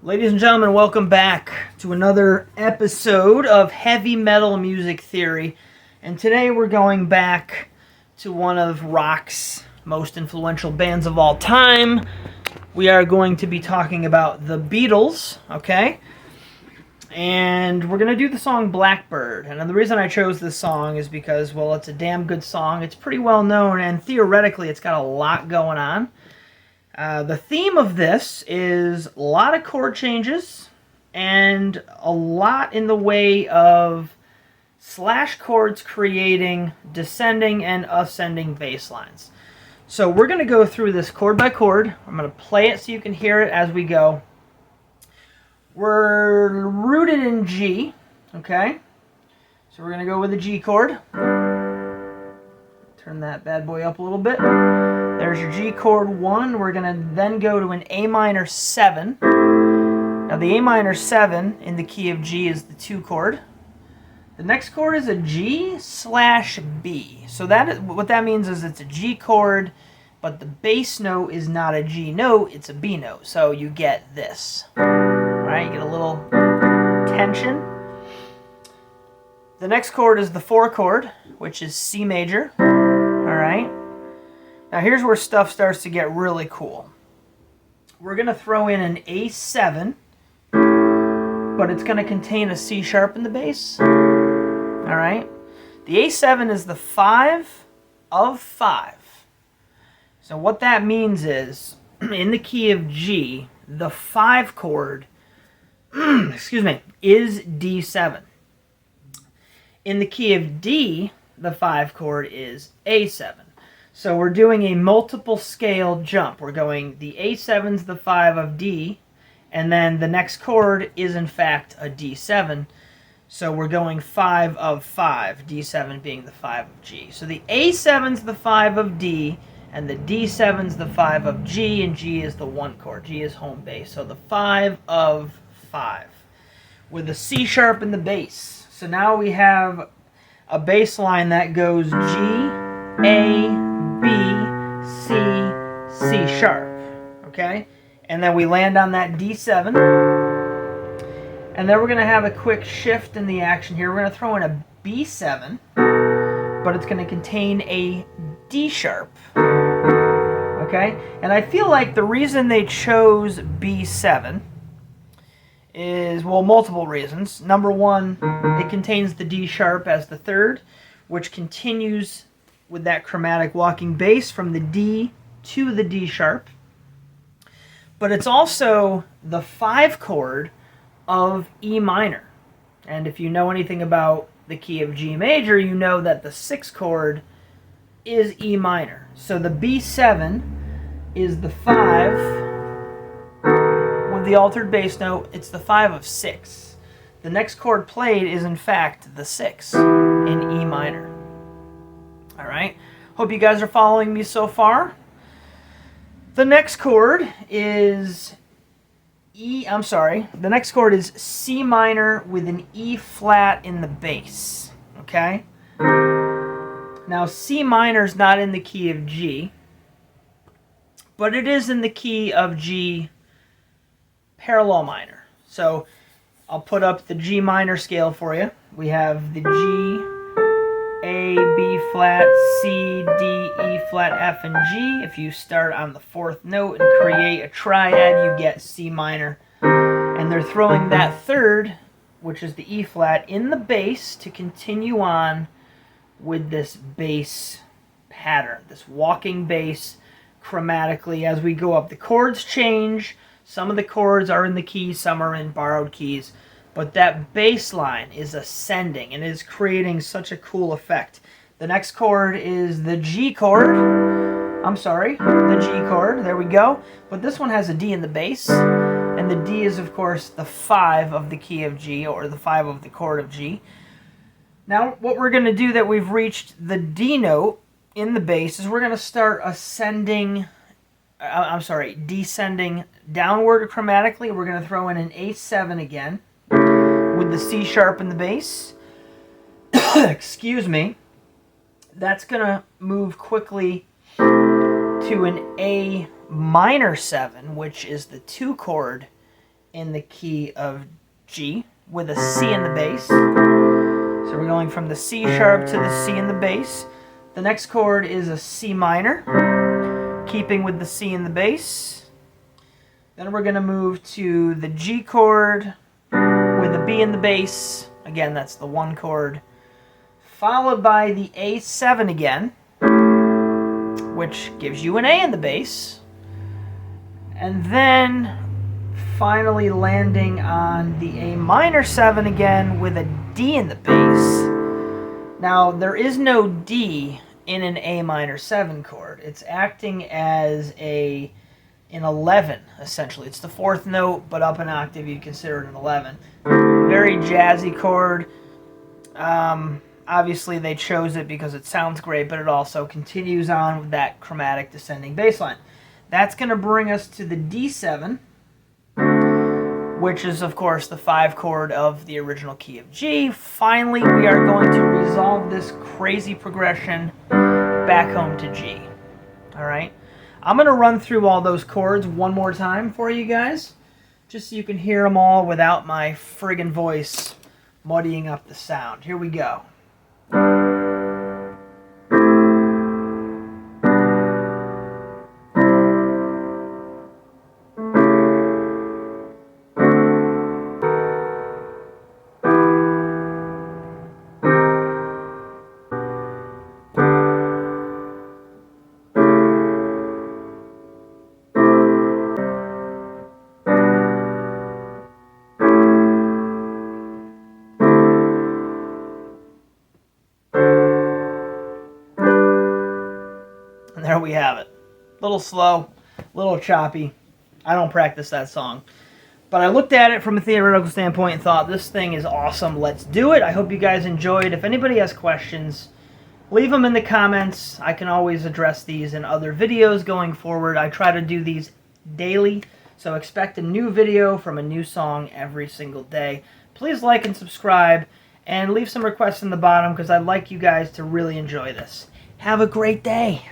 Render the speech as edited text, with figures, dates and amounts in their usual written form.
Ladies and gentlemen, welcome back to another episode of Heavy Metal Music Theory. And today we're going back to one of rock's most influential bands of all time. We are going to be talking about the Beatles, okay? And we're going to do the song Blackbird. And the reason I chose this song is because, well, it's a damn good song. It's pretty well known, and theoretically it's got a lot going on. The theme of this is a lot of chord changes and a lot in the way of slash chords creating descending and ascending bass lines. So we're going to go through this chord by chord. I'm going to play it so you can hear it as we go. We're rooted in G, okay? So we're going to go with the G chord. Turn that bad boy up a little bit. There's your G chord 1. We're going to then go to an A minor 7. Now the A minor 7 in the key of G is the 2 chord. The next chord is a G/B. So what that means is it's a G chord, but the bass note is not a G note, it's a B note. So you get this. Right? You get a little tension. The next chord is the 4 chord, which is C major. All right? Now here's where stuff starts to get really cool. We're going to throw in an A7, but it's going to contain a C sharp in the bass. All right? The A7 is the 5 of 5. So what that means is, in the key of G, the 5 chord, is D7. In the key of D, the 5 chord is A7. So we're doing a multiple scale jump. We're going the A7's the 5 of D, and then the next chord is in fact a D7. So we're going 5 of 5, D7 being the 5 of G. So the A7's the 5 of D, and the D7's the 5 of G, and G is the 1 chord. G is home bass. So the 5 of 5 with a C sharp in the bass. So now we have a bass line that goes G, A, B, C, C sharp, okay? And then we land on that D7. And then we're going to have a quick shift in the action here. We're going to throw in a B7, but it's going to contain a D sharp, okay? And I feel like the reason they chose B7 is, well, multiple reasons. Number one, it contains the D sharp as the 3rd, which continues with that chromatic walking bass from the D to the D sharp. But it's also the 5 chord of E minor. And if you know anything about the key of G major, you know that the 6 chord is E minor. So the B7 is the 5 with the altered bass note. It's the 5 of 6. The next chord played is in fact the 6 in E minor. All right. Hope you guys are following me so far. The next chord is the next chord is C minor with an E flat in the bass. Okay? Now C minor is not in the key of G, but it is in the key of G parallel minor. So I'll put up the G minor scale for you. We have the G, A, B flat, C, D, E flat, F, and G. If you start on the 4th note and create a triad, you get C minor. And they're throwing that 3rd, which is the E flat, in the bass to continue on with this bass pattern, this walking bass chromatically as we go up. The chords change. Some of the chords are in the key, some are in borrowed keys. But that bass line is ascending and is creating such a cool effect. The next chord is the G chord. The G chord. There we go. But this one has a D in the bass. And the D is, of course, the 5 of the key of G, or the 5 of the chord of G. Now, what we're going to do that we've reached the D note in the bass is we're going to start descending downward chromatically. We're going to throw in an A7 again with the C sharp in the bass. Excuse me. That's going to move quickly to an A minor 7, which is the 2 chord in the key of G with a C in the bass. So we're going from the C sharp to the C in the bass. The next chord is a C minor, keeping with the C in the bass. Then we're going to move to the G chord with the B in the bass. Again, that's the 1 chord. Followed by the A7 again, which gives you an A in the bass. And then finally landing on the A minor 7 again with a D in the bass. Now, there is no D in an A minor 7 chord. It's acting as an 11, essentially. It's the 4th note, but up an octave, you'd consider it an 11. Very jazzy chord. Obviously, they chose it because it sounds great, but it also continues on with that chromatic descending bass line. That's going to bring us to the D7, which is, of course, the 5 chord of the original key of G. Finally, we are going to resolve this crazy progression back home to G. All right? I'm going to run through all those chords one more time for you guys, just so you can hear them all without my friggin' voice muddying up the sound. Here we go. And there we have it. A little slow, a little choppy. I don't practice that song. But I looked at it from a theoretical standpoint and thought, this thing is awesome. Let's do it. I hope you guys enjoyed. If anybody has questions, leave them in the comments. I can always address these in other videos going forward. I try to do these daily, so expect a new video from a new song every single day. Please like and subscribe, and leave some requests in the bottom because I'd like you guys to really enjoy this. Have a great day.